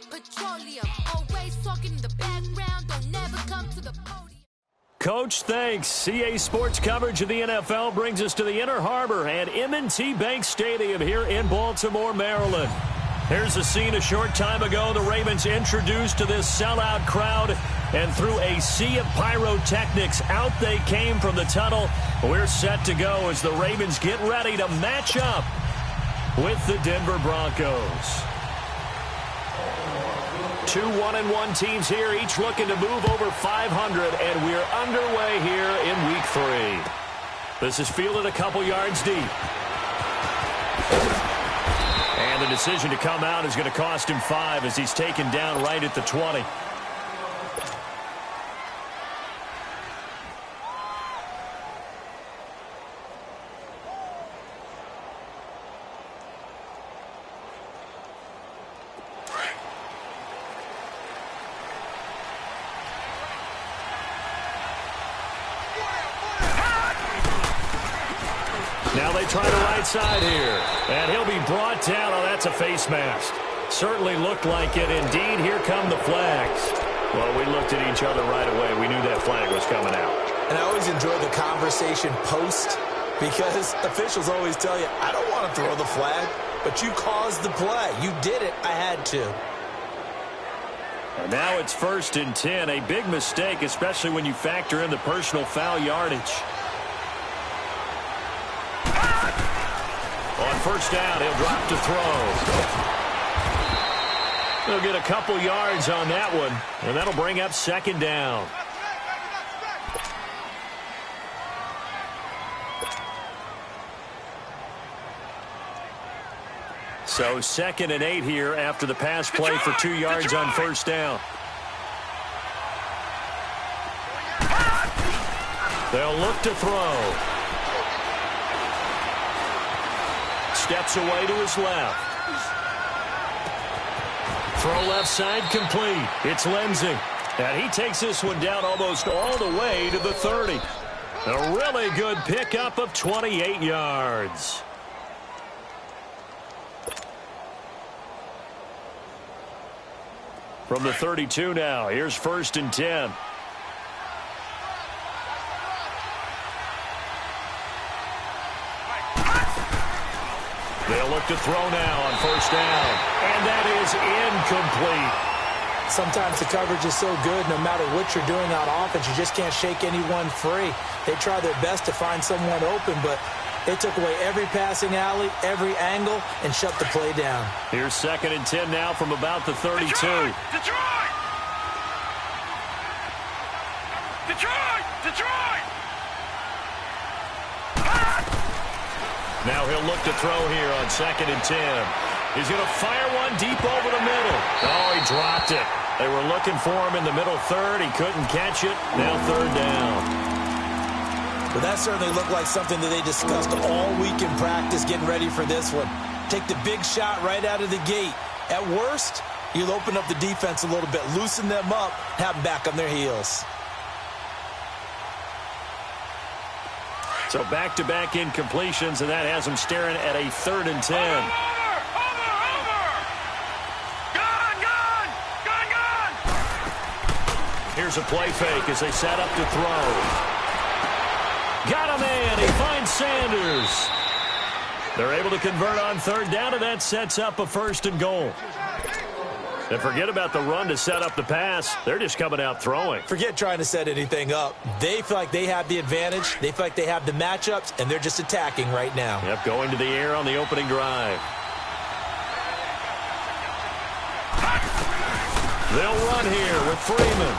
Petroleum, always talking in the background, don't never come to the podium. Coach, thanks. CA Sports coverage of the NFL brings us to the Inner Harbor and M&T Bank Stadium here in Baltimore, Maryland. Here's the scene a short time ago. The Ravens introduced to this sellout crowd, and through a sea of pyrotechnics, out they came from the tunnel. We're set to go as the Ravens get ready to match up with the Denver Broncos. Two 1-1 teams here, each looking to move over 500, and we're underway here in Week 3. This is fielded a couple yards deep. And the decision to come out is going to cost him 5 as he's taken down right at the 20. Now they try the right side here. And he'll be brought down. Oh, that's a face mask. Certainly looked like it. Indeed, here come the flags. Well, we looked at each other right away. We knew that flag was coming out. And I always enjoy the conversation post because officials always tell you, I don't want to throw the flag, but you caused the play. You did it. I had to. And now it's 1st and 10. A big mistake, especially when you factor in the personal foul yardage. On 1st down, he'll drop to throw. He'll get a couple yards on that one, and that'll bring up 2nd down. So 2nd and 8 here after the pass play for 2 yards on 1st down. They'll look to throw. Steps away to his left. Throw left side complete. It's Lindsey. And he takes this one down almost all the way to the 30. A really good pickup of 28 yards. From the 32 now, here's 1st and 10. They'll look to throw now on 1st down. And that is incomplete. Sometimes the coverage is so good, no matter what you're doing on offense, you just can't shake anyone free. They try their best to find someone open, but they took away every passing alley, every angle, and shut the play down. Here's 2nd and 10 now from about the 32. Detroit! Detroit! Detroit! Detroit! Now he'll look to throw here on 2nd and 10. He's going to fire one deep over the middle. Oh, he dropped it. They were looking for him in the middle third. He couldn't catch it. Now 3rd down. But that certainly looked like something that they discussed all week in practice getting ready for this one. Take the big shot right out of the gate. At worst, you'll open up the defense a little bit, loosen them up, have them back on their heels. So back-to-back incompletions, and that has them staring at a 3rd and 10. Over! Gone! Here's a play fake as they set up to throw. Got a man. He finds Sanders. They're able to convert on 3rd down, and that sets up a 1st and goal. And forget about the run to set up the pass. They're just coming out throwing. Forget trying to set anything up. They feel like they have the advantage. They feel like they have the matchups, and they're just attacking right now. Yep, going to the air on the opening drive. They'll run here with Freeman.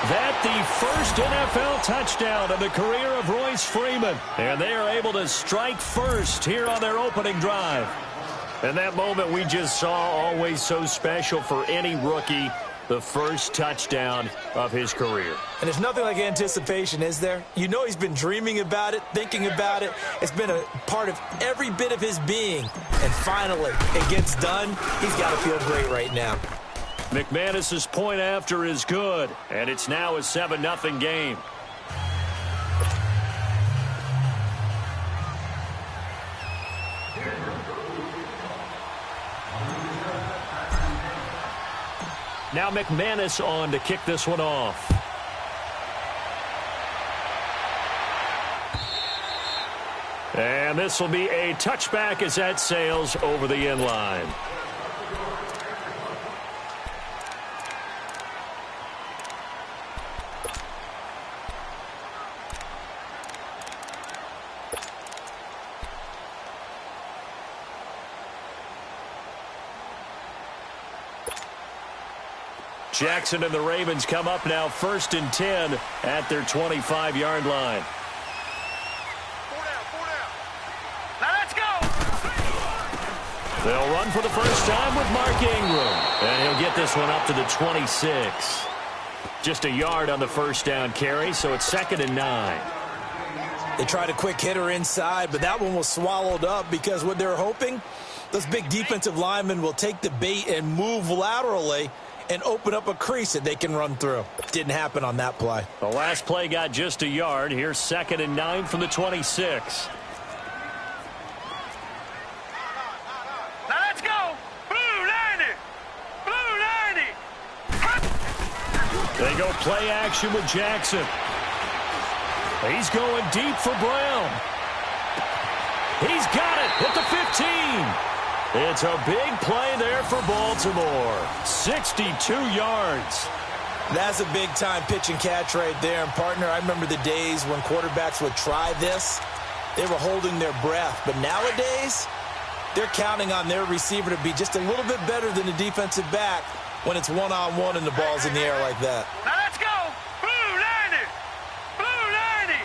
That the first NFL touchdown of the career of Royce Freeman. And they are able to strike first here on their opening drive. And that moment we just saw, always so special for any rookie, the first touchdown of his career. And there's nothing like anticipation, is there? You know he's been dreaming about it, thinking about it. It's been a part of every bit of his being. And finally, it gets done. He's got to feel great right now. McManus's point after is good, and it's now a 7-0 game. Now McManus on to kick this one off. And this will be a touchback as that sails over the end line. Jackson and the Ravens come up now 1st and 10 at their 25-yard line. Now let's go. They'll run for the first time with Mark Ingram. And he'll get this one up to the 26. Just a yard on the first down carry, so it's 2nd and 9. They tried a quick hitter inside, but that one was swallowed up because what they're hoping, those big defensive linemen will take the bait and move laterally and open up a crease that they can run through. Didn't happen on that play. The last play got just a yard. Here's 2nd and 9 from the 26. Now let's go. Blue 90. Blue 90. They go play action with Jackson. He's going deep for Brown. He's got it at the 15. It's a big play there for Baltimore. 62 yards. That's a big-time pitch and catch right there. And, partner, I remember the days when quarterbacks would try this. They were holding their breath. But nowadays, they're counting on their receiver to be just a little bit better than the defensive back when it's one-on-one and the ball's in the air like that. Now let's go. Blue 90. Blue 90.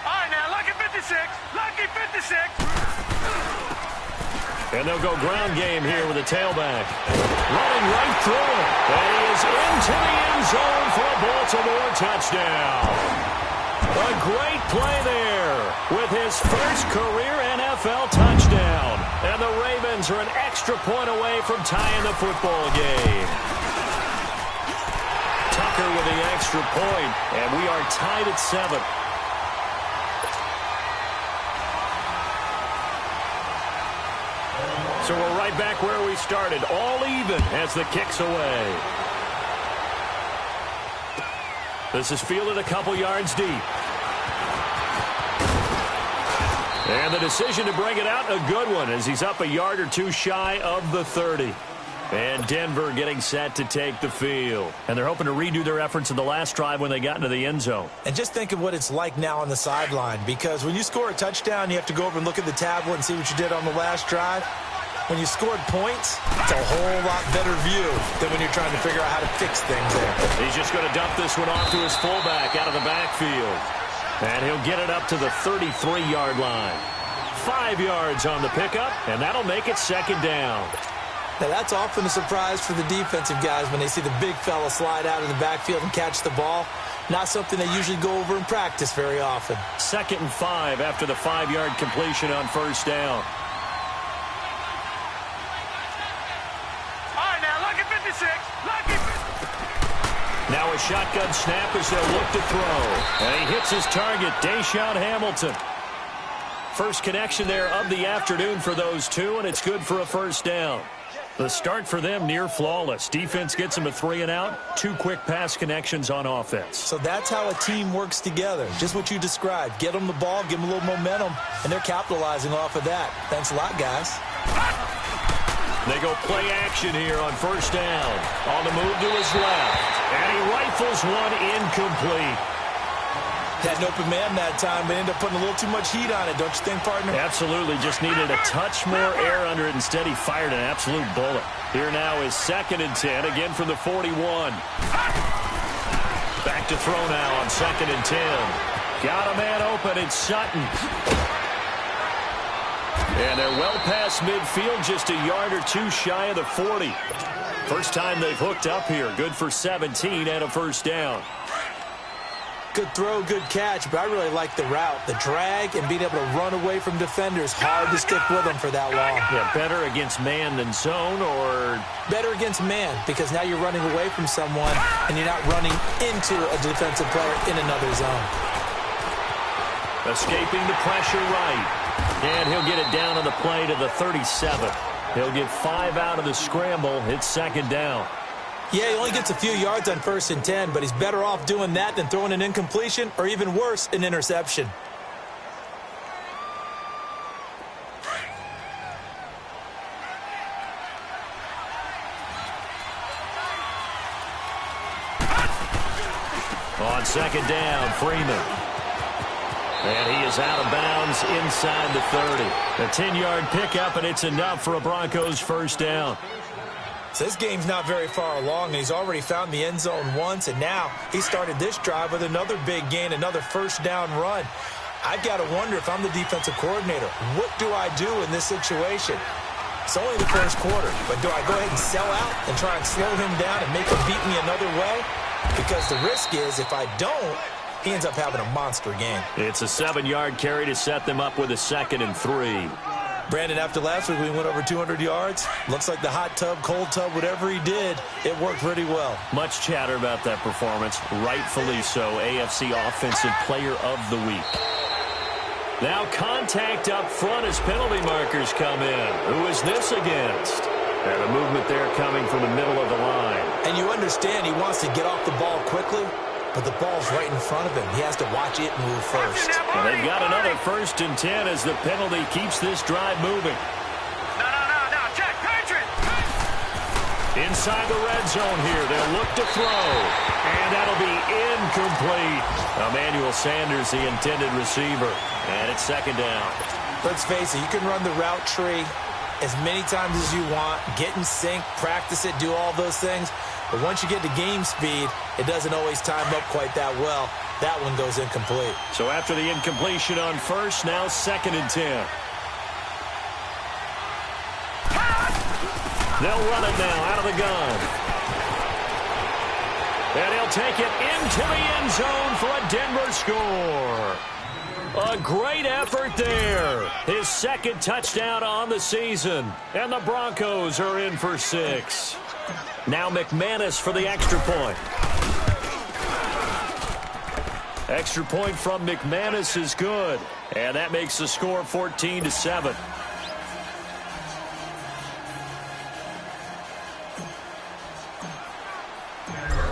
All right, now, lucky 56. Lucky 56. And they'll go ground game here with a tailback. Running right through it. And he is into the end zone for a Baltimore touchdown. A great play there with his first career NFL touchdown. And the Ravens are an extra point away from tying the football game. Tucker with the extra point, and we are tied at 7. So we're right back where we started, all even as the kick's away. This is fielded a couple yards deep. And the decision to bring it out, a good one, as he's up a yard or two shy of the 30. And Denver getting set to take the field. And they're hoping to redo their efforts in the last drive when they got into the end zone. And just think of what it's like now on the sideline, because when you score a touchdown, you have to go over and look at the tablet and see what you did on the last drive. When you scored points, it's a whole lot better view than when you're trying to figure out how to fix things there. He's just going to dump this one off to his fullback out of the backfield. And he'll get it up to the 33-yard line. 5 yards on the pickup, and that'll make it 2nd down. Now, that's often a surprise for the defensive guys when they see the big fella slide out of the backfield and catch the ball. Not something they usually go over in practice very often. 2nd and 5 after the 5-yard completion on first down. Now a shotgun snap as they'll look to throw. And he hits his target, Deshaun Hamilton. First connection there of the afternoon for those two, and it's good for a first down. The start for them near flawless. Defense gets them a 3-and-out. 2 quick pass connections on offense. So that's how a team works together. Just what you described. Get them the ball, give them a little momentum, and they're capitalizing off of that. Thanks a lot, guys. They go play action here on first down. On the move to his left. And he rifles one incomplete. Had an open man that time, but ended up putting a little too much heat on it, don't you think, partner? Absolutely. Just needed a touch more air under it. Instead, he fired an absolute bullet. Here now is 2nd and 10, again from the 41. Back to throw now on 2nd and 10. Got a man open. It's Sutton. And they're well past midfield, just a yard or two shy of the 40. First time they've hooked up here. Good for 17 and a first down. Good throw, good catch, but I really like the route. The drag and being able to run away from defenders. Hard to stick with them for that long. Yeah, better against man than zone, or? Better against man, because now you're running away from someone and you're not running into a defensive player in another zone. Escaping the pressure right. And he'll get it down on the play to the 37. He'll get 5 out of the scramble. It's second down. Yeah, he only gets a few yards on 1st and 10, but he's better off doing that than throwing an incompletion or even worse, an interception. On second down, Freeman. And he is out of bounds inside the 30. A 10-yard pickup, and it's enough for a Broncos first down. So this game's not very far along, and he's already found the end zone once, and now he started this drive with another big gain, another first down run. I've got to wonder if I'm the defensive coordinator, what do I do in this situation? It's only the first quarter, but do I go ahead and sell out and try and slow him down and make him beat me another way? Because the risk is if I don't, he ends up having a monster game. It's a 7-yard carry to set them up with a 2nd and 3. Brandon, after last week we went over 200 yards. Looks like the hot tub, cold tub, whatever he did, it worked pretty well. Much chatter about that performance. Rightfully so. AFC Offensive Player of the Week. Now contact up front as penalty markers come in. Who is this against? And a movement there coming from the middle of the line. And you understand he wants to get off the ball quickly, but the ball's right in front of him. He has to watch it move first. And they've got another 1st and 10 as the penalty keeps this drive moving. No, check, Patriot! Inside the red zone here, they'll look to throw. And that'll be incomplete. Emmanuel Sanders, the intended receiver. And it's second down. Let's face it, you can run the route tree as many times as you want, get in sync, practice it, do all those things. But once you get to game speed, it doesn't always time up quite that well. That one goes incomplete. So after the incompletion on 1st, now 2nd and 10. They'll run it now out of the gun. And he'll take it into the end zone for a Denver score. A great effort there. His 2nd touchdown on the season. And the Broncos are in for 6. Now McManus for the extra point. Extra point from McManus is good. And that makes the score 14-7.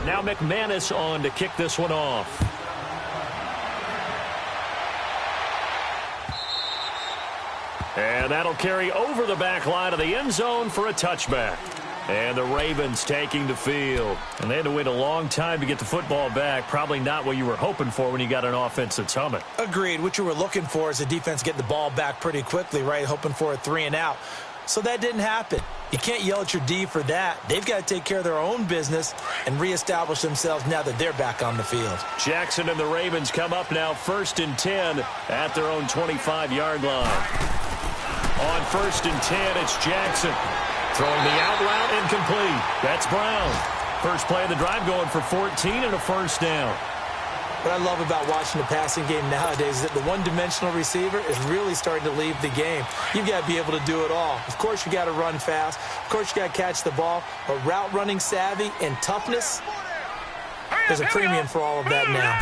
Now McManus on to kick this one off. And that'll carry over the back line of the end zone for a touchback. And the Ravens taking the field. And they had to wait a long time to get the football back. Probably not what you were hoping for when you got an offense that's humming. Agreed. What you were looking for is the defense getting the ball back pretty quickly, right? Hoping for a 3 and out. So that didn't happen. You can't yell at your D for that. They've got to take care of their own business and reestablish themselves now that they're back on the field. Jackson and the Ravens come up now 1st and 10 at their own 25-yard line. On 1st and 10, it's Jackson. Throwing the out route incomplete. That's Brown. First play of the drive going for 14 and a first down. What I love about watching the passing game nowadays is that the one-dimensional receiver is really starting to leave the game. You've got to be able to do it all. Of course, you got to run fast. Of course, you got to catch the ball. But route running savvy and toughness, there's a premium for all of that now.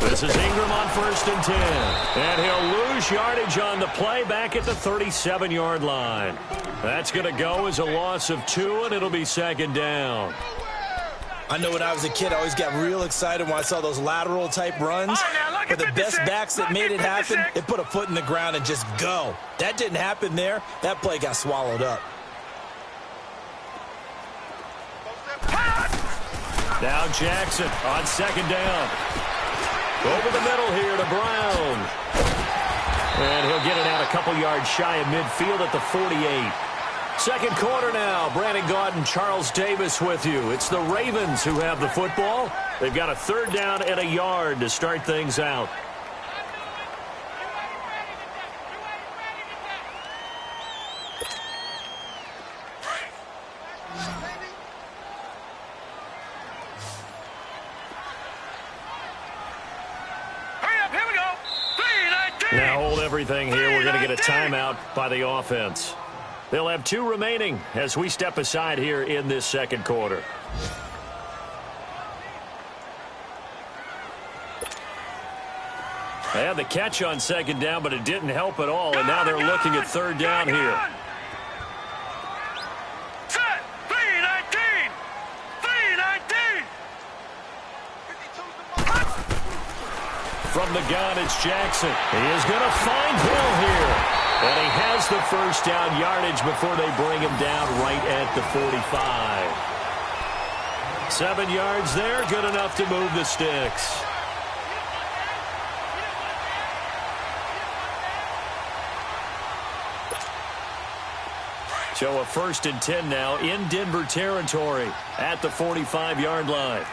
This is Ingram on 1st and 10. And he'll lose yardage on the play back at the 37-yard line. That's going to go as a loss of 2, and it'll be second down. I know when I was a kid, I always got real excited when I saw those lateral-type runs. But the best backs that made it happen, they put a foot in the ground and just go. That didn't happen there. That play got swallowed up. Now Jackson on second down. Over the middle here to Brown. And he'll get it out a couple yards shy of midfield at the 48. Second quarter now. Brandon Gaudin and Charles Davis with you. It's the Ravens who have the football. They've got a 3rd down and a yard to start things out. Now hold everything here. We're going to get a timeout by the offense. They'll have 2 remaining as we step aside here in this second quarter. They had the catch on second down, but it didn't help at all, and now they're looking at 3rd down here. From the gun, it's Jackson. He is going to find Hill here. And he has the first down yardage before they bring him down right at the 45. 7 yards there, good enough to move the sticks. So a 1st and 10 now in Denver territory at the 45-yard line.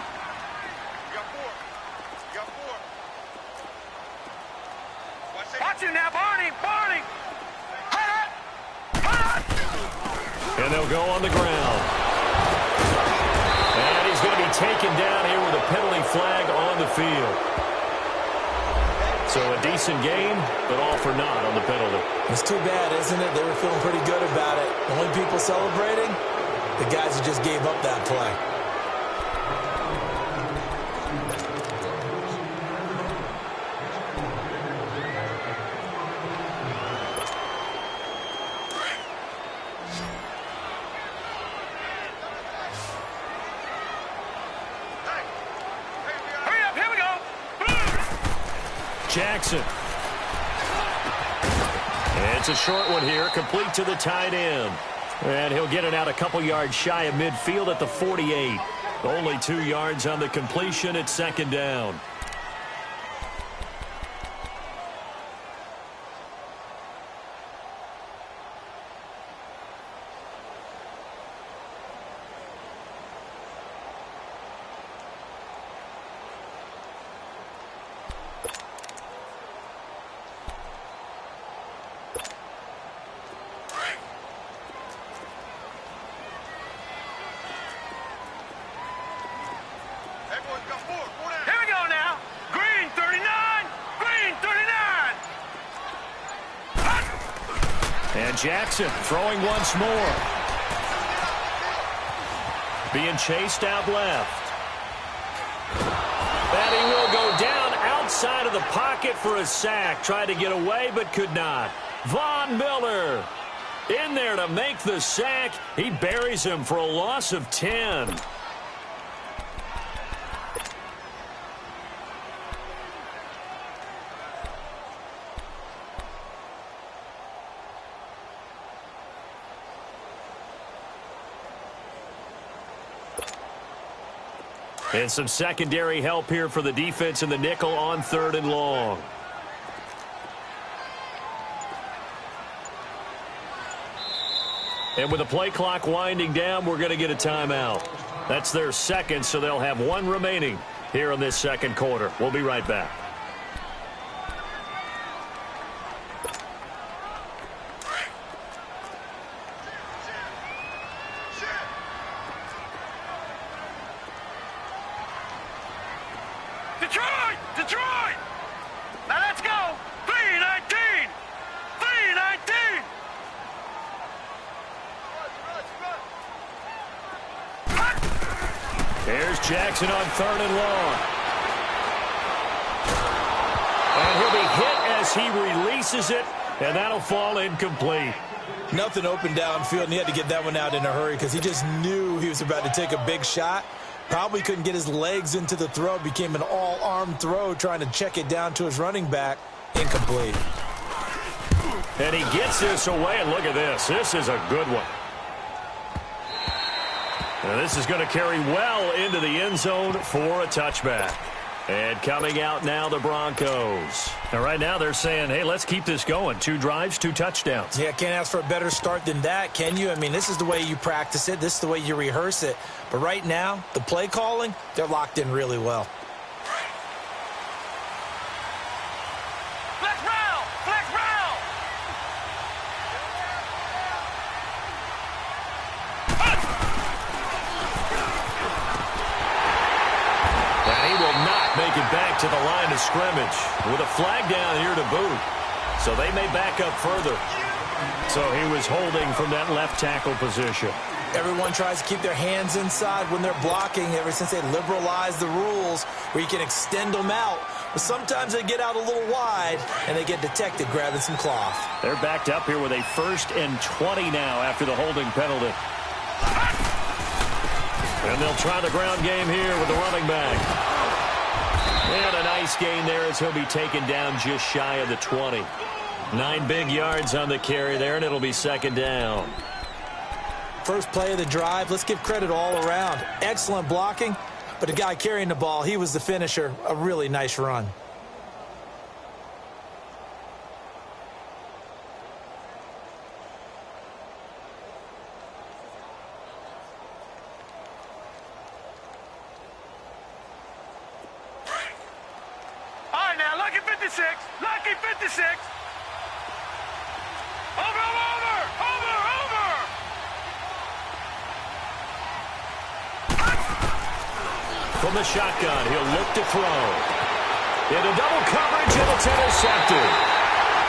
Watch it now, Barney! Barney! And they'll go on the ground. And he's going to be taken down here with a penalty flag on the field. So a decent game, but all for naught on the penalty. It's too bad, isn't it? They were feeling pretty good about it. The only people celebrating, the guys who just gave up that play. Jackson. It's a short one here, complete to the tight end. And he'll get it out a couple yards shy of midfield at the 48. Only 2 yards on the completion at 2nd down. Jackson throwing once more. Being chased out left. And he will go down outside of the pocket for a sack. Tried to get away, but could not. Von Miller in there to make the sack. He buries him for a loss of 10. And some secondary help here for the defense in the nickel on 3rd and long. And with the play clock winding down, we're going to get a timeout. That's their second, so they'll have 1 remaining here in this 2nd quarter. We'll be right back. Detroit! Now let's go! 3-19! 3-19! There's Jackson on 3rd and long. And he'll be hit as he releases it, and that'll fall incomplete. Nothing open downfield, and he had to get that one out in a hurry because he just knew he was about to take a big shot. Probably couldn't get his legs into the throw. Became an all-arm throw trying to check it down to his running back. Incomplete. And he gets this away, and look at this. This is a good one. Now this is going to carry well into the end zone for a touchback. And coming out now, the Broncos. Now, right now, they're saying, hey, let's keep this going. 2 drives, 2 touchdowns. Yeah, can't ask for a better start than that, can you? I mean, this is the way you practice it. This is the way you rehearse it. But right now, the play calling, they're locked in really well. Flex round! Flex round! And he will not make it back to the line of scrimmage with a flag down here to boot. So they may back up further. So he was holding from that left tackle position. Everyone tries to keep their hands inside when they're blocking ever since they liberalized the rules where you can extend them out. But sometimes they get out a little wide and they get detected grabbing some cloth. They're backed up here with a 1st and 20 now after the holding penalty. And they'll try the ground game here with the running back. And a nice gain there as he'll be taken down just shy of the 20. 9 big yards on the carry there, and it'll be second down. First play of the drive, let's give credit all around. Excellent blocking, but the guy carrying the ball, he was the finisher. A really nice run. All right, now, lucky 56. Lucky 56. Over. From the shotgun, he'll look to throw. Into double coverage, and it's intercepted.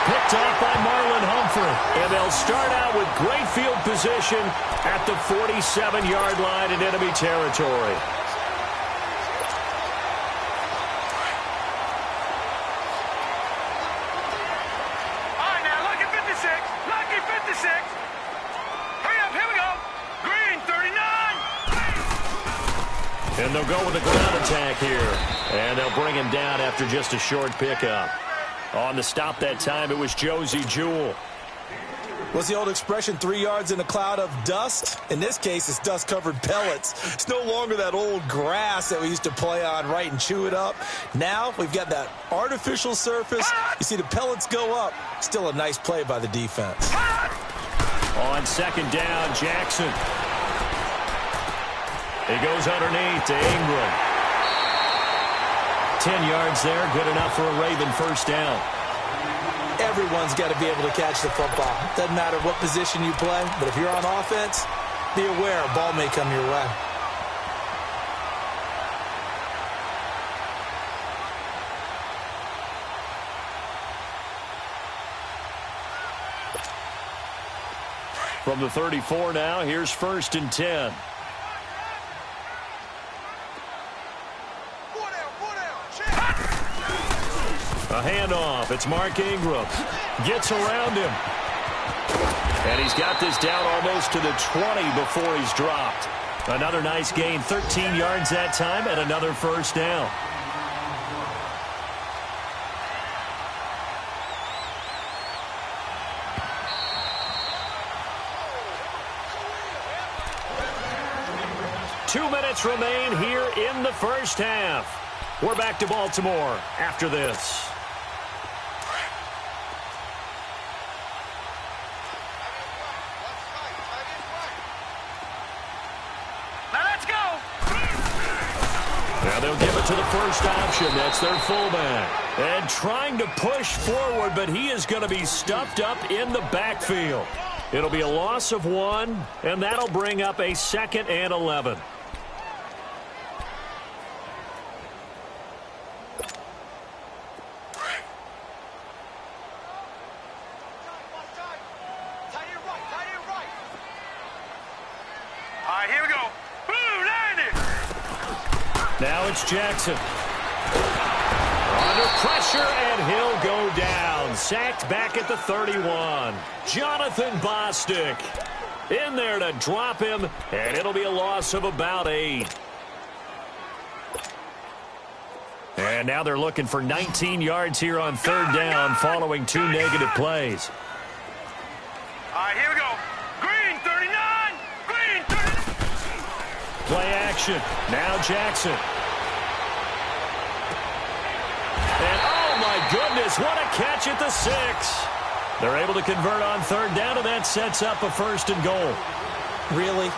Picked off by Marlon Humphrey. And they'll start out with great field position at the 47-yard line in enemy territory. All right, now, lucky 56. Lucky 56. Hurry up, here we go. Green, 39. And they'll go with the ground attack here. And they'll bring him down after just a short pickup. On the stop that time, it was Josie Jewell. What's the old expression, 3 yards in a cloud of dust? In this case, it's dust-covered pellets. It's no longer that old grass that we used to play on, right, and chew it up. Now we've got that artificial surface. You see the pellets go up. Still a nice play by the defense. On second down, Jackson. He goes underneath to Ingram. 10 yards there, good enough for a Raven first down. Everyone's got to be able to catch the football. Doesn't matter what position you play, but if you're on offense, be aware a ball may come your way. From the 34 now, here's 1st and 10. A handoff. It's Mark Ingram. Gets around him. And he's got this down almost to the 20 before he's dropped. Another nice gain, 13 yards that time, and another first down. Two minutes remain here in the first half. We're back to Baltimore after this. Now they'll give it to the first option. That's their fullback. And trying to push forward, but he is going to be stuffed up in the backfield. It'll be a loss of 1, and that'll bring up a 2nd and 11. All right, here we go. Boom, landed. Now it's Jackson. Under pressure, and he'll go down. Sacked back at the 31. Jonathan Bostic in there to drop him, and it'll be a loss of about 8. And now they're looking for 19 yards here on 3rd down following 2 negative plays. All right, here we go. Green, 39. Green, 39. Play action. Now Jackson. And oh my goodness, what a catch at the 6. They're able to convert on 3rd down, and that sets up a 1st and goal. Really?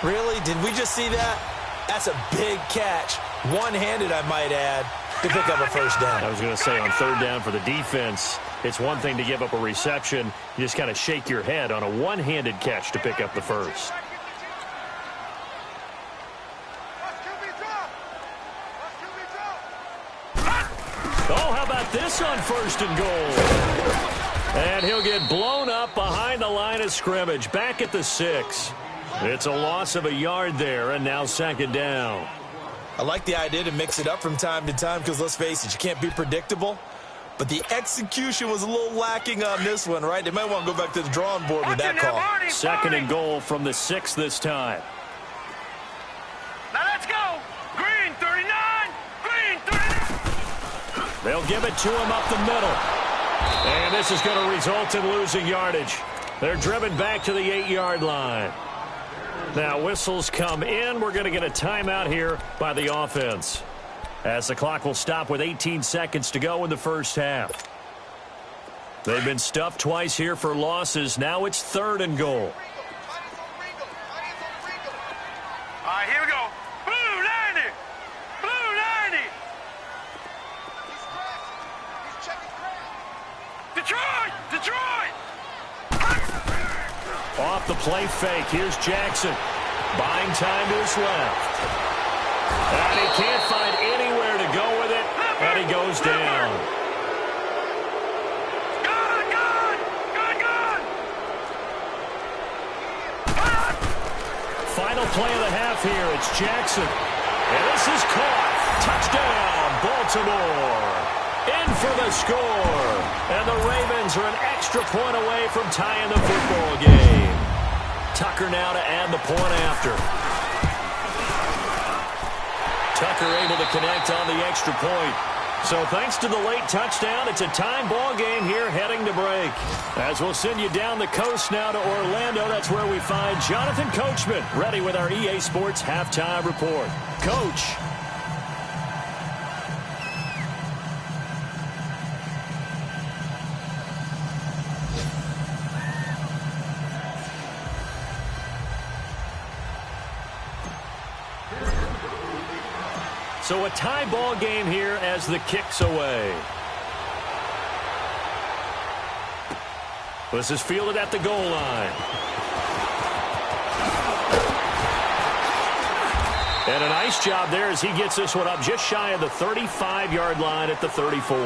Really? Did we just see that? That's a big catch. One-handed, I might add, to pick up a 1st down. I was going to say, on 3rd down for the defense, it's one thing to give up a reception. You just kind of shake your head on a one-handed catch to pick up the 1st. Oh, how about this on 1st and goal? And he'll get blown up behind the line of scrimmage, back at the 6. It's a loss of a yard there, and now 2nd down. I like the idea to mix it up from time to time because, let's face it, you can't be predictable. But the execution was a little lacking on this one, right? They might want to go back to the drawing board with that call. 2nd and goal from the 6 this time. Now let's go. Green, 39. Green, 39. They'll give it to him up the middle. And this is going to result in losing yardage. They're driven back to the 8-yard line. Now whistles come in. We're going to get a timeout here by the offense, as the clock will stop with 18 seconds to go in the first half. They've been stuffed twice here for losses. Now it's 3rd and goal. All right, here we go. Blue 90. Blue 90. Detroit. Detroit. Off the play fake. Here's Jackson. Buying time to his left. And he can't find anywhere to go with it. And he goes down. Final play of the half here. It's Jackson. And this is caught. Touchdown, Baltimore. In for the score. And the Ravens are an extra point away from tying the football game. Tucker now to add the point after. Tucker able to connect on the extra point. So thanks to the late touchdown, it's a time ball game here heading to break. As we'll send you down the coast now to Orlando, that's where we find Jonathan Coachman ready with our EA Sports halftime report. Coach. So a tie ball game here as the kick's away. This is fielded at the goal line. And a nice job there as he gets this one up just shy of the 35-yard line at the 34.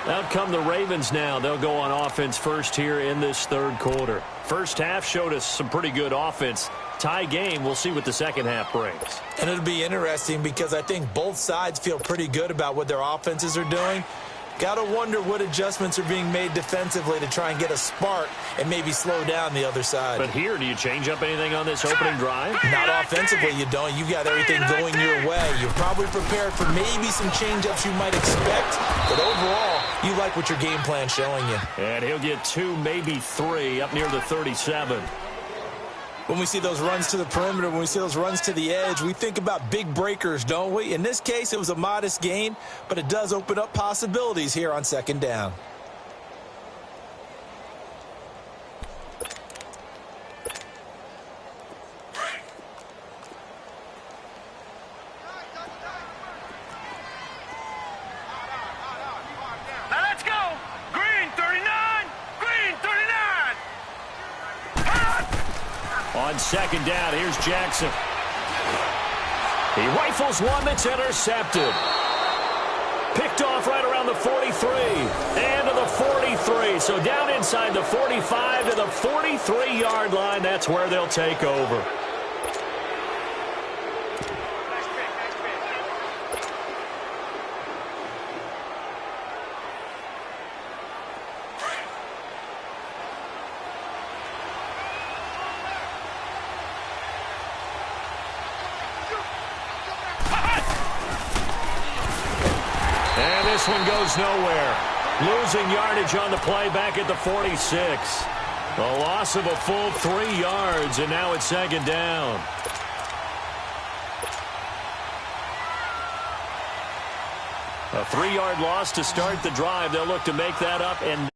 Out come the Ravens now. They'll go on offense first here in this 3rd quarter. First half showed us some pretty good offense. Tie game. We'll see what the second half brings. And it'll be interesting because I think both sides feel pretty good about what their offenses are doing. Got to wonder what adjustments are being made defensively to try and get a spark and maybe slow down the other side. But here, do you change up anything on this opening drive? Not offensively, you don't. You got everything going your way. You're probably prepared for maybe some change-ups you might expect. But overall, you like what your game plan's showing you. And he'll get 2, maybe 3 up near the 37. When we see those runs to the perimeter, when we see those runs to the edge, we think about big breakers, don't we? In this case, it was a modest gain, but it does open up possibilities here on 2nd down. Now let's go. Green 39. Green 39. On 2nd down, here's Jackson. He rifles one that's intercepted. Picked off right around the 43 and to the 43. So down inside the 45 to the 43-yard line. That's where they'll take over. This one goes nowhere. Losing yardage on the play back at the 46. A loss of a full 3 yards, and now it's 2nd down. A 3-yard loss to start the drive. They'll look to make that up and